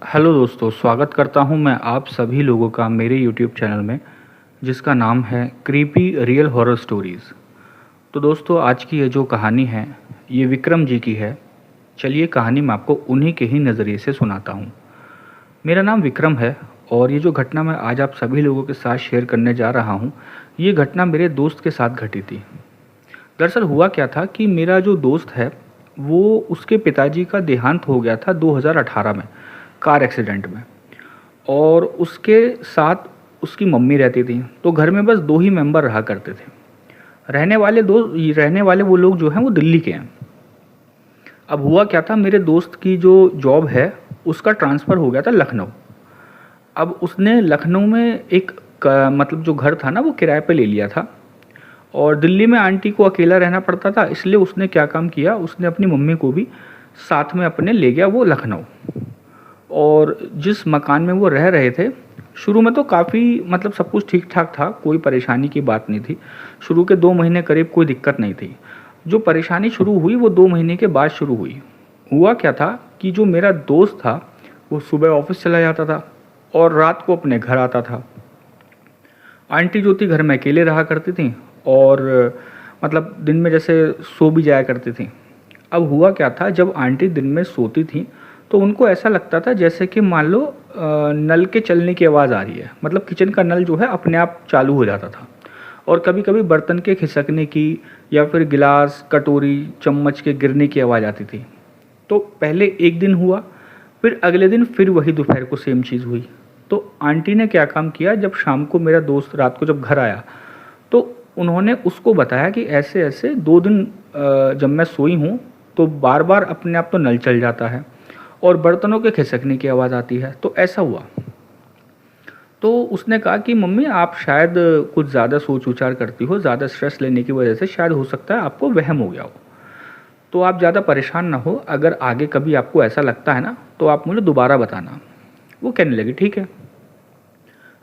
Hello दोस्तों, स्वागत करता हूं मैं आप सभी लोगों का मेरे यूट्यूब चैनल में, जिसका नाम है क्रीपी रियल हॉरर स्टोरीज़। तो दोस्तों, आज की ये जो कहानी है ये विक्रम जी की है। चलिए कहानी मैं आपको उन्हीं के ही नज़रिए से सुनाता हूँ। मेरा नाम विक्रम है और ये जो घटना मैं आज आप सभी लोगों के साथ शेयर करने जा रहा हूँ, ये घटना मेरे दोस्त के साथ घटी थी। दरअसल हुआ क्या था कि मेरा जो दोस्त है वो उसके पिताजी का देहांत हो गया था 2018 में कार एक्सीडेंट में। और उसके साथ उसकी मम्मी रहती थी। तो घर में बस 2 ही मेंबर रहा करते थे। रहने वाले वो लोग जो हैं वो दिल्ली के हैं। अब हुआ क्या था, मेरे दोस्त की जो जॉब है उसका ट्रांसफ़र हो गया था लखनऊ। अब उसने लखनऊ में मतलब जो घर था ना वो किराए पे ले लिया था। और दिल्ली में आंटी को अकेला रहना पड़ता था, इसलिए उसने क्या काम किया, उसने अपनी मम्मी को भी साथ में अपने ले गया वो लखनऊ। और जिस मकान में वो रह रहे थे, शुरू में तो काफ़ी मतलब सब कुछ ठीक ठाक था, कोई परेशानी की बात नहीं थी। शुरू के 2 महीने करीब कोई दिक्कत नहीं थी। जो परेशानी शुरू हुई वो 2 महीने के बाद शुरू हुई। हुआ क्या था कि जो मेरा दोस्त था वो सुबह ऑफिस चला जाता था और रात को अपने घर आता था। आंटी जो थी घर में अकेले रहा करती थी और मतलब दिन में जैसे सो भी जाया करती थी। अब हुआ क्या था, जब आंटी दिन में सोती थी तो उनको ऐसा लगता था जैसे कि मान लो नल के चलने की आवाज़ आ रही है। मतलब किचन का नल जो है अपने आप चालू हो जाता था। और कभी कभी बर्तन के खिसकने की या फिर गिलास कटोरी चम्मच के गिरने की आवाज़ आती थी। तो पहले एक दिन हुआ, फिर अगले दिन फिर वही दोपहर को सेम चीज़ हुई। तो आंटी ने क्या काम किया, जब शाम को मेरा दोस्त रात को जब घर आया तो उन्होंने उसको बताया कि ऐसे ऐसे 2 दिन जब मैं सोई हूँ तो बार बार अपने आप तो नल चल जाता है और बर्तनों के खिसकने की आवाज़ आती है। तो ऐसा हुआ। तो उसने कहा कि मम्मी आप शायद कुछ ज़्यादा सोच विचार करती हो, ज़्यादा स्ट्रेस लेने की वजह से शायद हो सकता है आपको वहम हो गया हो। तो आप ज़्यादा परेशान ना हो, अगर आगे कभी आपको ऐसा लगता है ना तो आप मुझे दोबारा बताना। वो कहने लगी ठीक है।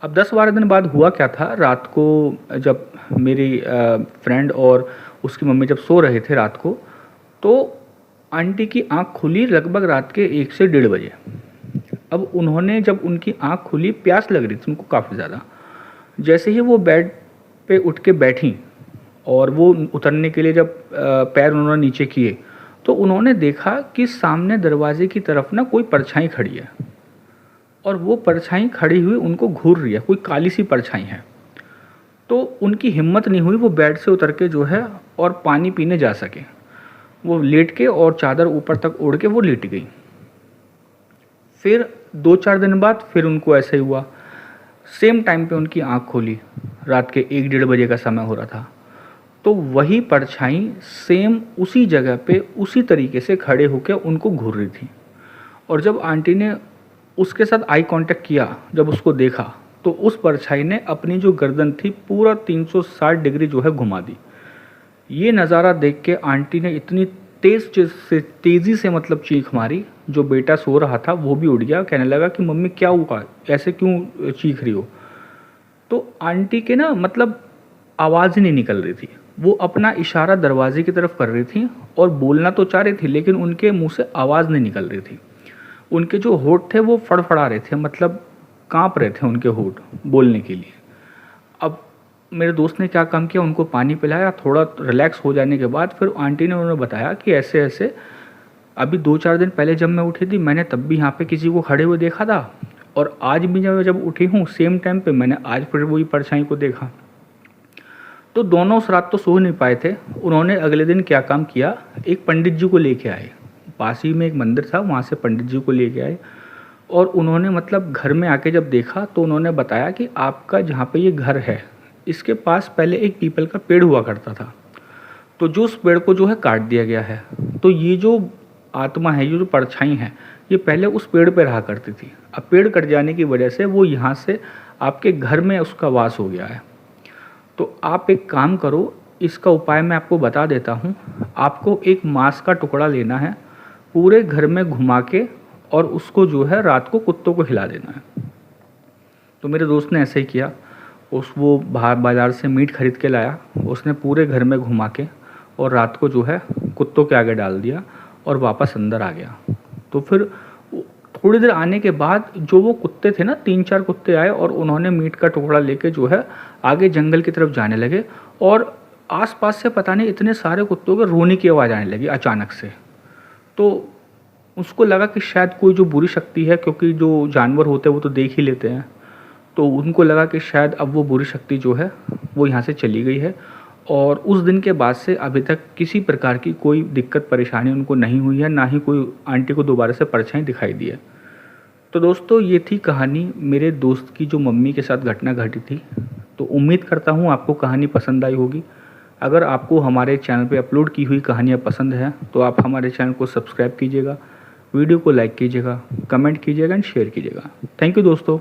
अब 10-12 दिन बाद हुआ क्या था, रात को जब मेरी फ्रेंड और उसकी मम्मी जब सो रहे थे रात को, तो आंटी की आंख खुली लगभग रात के 1 से 1:30 बजे। अब उन्होंने जब उनकी आंख खुली, प्यास लग रही थी उनको काफ़ी ज़्यादा। जैसे ही वो बेड पे उठ के बैठी और वो उतरने के लिए जब पैर उन्होंने नीचे किए तो उन्होंने देखा कि सामने दरवाजे की तरफ ना कोई परछाई खड़ी है। और वो परछाई खड़ी हुई उनको घूर रही है, कोई काली सी परछाई है। तो उनकी हिम्मत नहीं हुई वो बेड से उतर के जो है और पानी पीने जा सके। वो लेट के और चादर ऊपर तक ओढ़ के वो लेट गई। फिर 2-4 दिन बाद फिर उनको ऐसे ही हुआ। सेम टाइम पे उनकी आंख खोली, रात के 1-1:30 बजे का समय हो रहा था। तो वही परछाई सेम उसी जगह पे उसी तरीके से खड़े होकर उनको घूर रही थी। और जब आंटी ने उसके साथ आई कांटेक्ट किया, जब उसको देखा, तो उस परछाई ने अपनी जो गर्दन थी पूरा 360 डिग्री जो है घुमा दी। ये नज़ारा देख के आंटी ने इतनी तेज़ी से मतलब चीख मारी। जो बेटा सो रहा था वो भी उठ गया, कहने लगा कि मम्मी क्या हुआ, ऐसे क्यों चीख रही हो। तो आंटी के ना मतलब आवाज़ ही नहीं निकल रही थी। वो अपना इशारा दरवाजे की तरफ कर रही थी और बोलना तो चाह रही थी, लेकिन उनके मुंह से आवाज़ नहीं निकल रही थी। उनके जो होंठ थे वो फड़फड़ा रहे थे, मतलब कांप रहे थे उनके होंठ बोलने के लिए। अब मेरे दोस्त ने क्या काम किया, उनको पानी पिलाया। थोड़ा रिलैक्स हो जाने के बाद फिर आंटी ने उन्हें बताया कि ऐसे ऐसे अभी 2-4 दिन पहले जब मैं उठी थी मैंने तब भी यहाँ पे किसी को खड़े हुए देखा था, और आज भी जब उठी हूँ सेम टाइम पे मैंने आज फिर वही परछाई को देखा। तो दोनों उस रात तो सो नहीं पाए थे। उन्होंने अगले दिन क्या काम किया, एक पंडित जी को लेके आए। पास ही में एक मंदिर था, वहाँ से पंडित जी को लेके आए। और उन्होंने मतलब घर में आके जब देखा तो उन्होंने बताया कि आपका जहाँ पे ये घर है इसके पास पहले एक पीपल का पेड़ हुआ करता था, तो जो उस पेड़ को जो है काट दिया गया है। तो ये जो आत्मा है, ये जो परछाई है, ये पहले उस पेड़ पे रहा करती थी। अब पेड़ कट जाने की वजह से वो यहाँ से आपके घर में उसका वास हो गया है। तो आप एक काम करो, इसका उपाय मैं आपको बता देता हूँ। आपको एक मांस का टुकड़ा लेना है, पूरे घर में घुमा के, और उसको जो है रात को कुत्तों को खिला देना है। तो मेरे दोस्त ने ऐसे ही किया। वो बाहर बाज़ार से मीट खरीद के लाया, उसने पूरे घर में घुमा के और रात को जो है कुत्तों के आगे डाल दिया और वापस अंदर आ गया। तो फिर थोड़ी देर आने के बाद जो वो कुत्ते थे ना, 3-4 कुत्ते आए और उन्होंने मीट का टुकड़ा लेके जो है आगे जंगल की तरफ जाने लगे। और आसपास से पता नहीं इतने सारे कुत्तों के रोने की आवाज़ आने लगी अचानक से। तो उसको लगा कि शायद कोई जो बुरी शक्ति है, क्योंकि जो जानवर होते हैं वो तो देख ही लेते हैं, तो उनको लगा कि शायद अब वो बुरी शक्ति जो है वो यहाँ से चली गई है। और उस दिन के बाद से अभी तक किसी प्रकार की कोई दिक्कत परेशानी उनको नहीं हुई है, ना ही कोई आंटी को दोबारा से परछाई दिखाई दी है। तो दोस्तों ये थी कहानी मेरे दोस्त की जो मम्मी के साथ घटना घटी थी। तो उम्मीद करता हूँ आपको कहानी पसंद आई होगी। अगर आपको हमारे चैनल पे अपलोड की हुई कहानियाँ पसंद हैं तो आप हमारे चैनल को सब्सक्राइब कीजिएगा, वीडियो को लाइक कीजिएगा, कमेंट कीजिएगा एंड शेयर कीजिएगा। थैंक यू दोस्तों।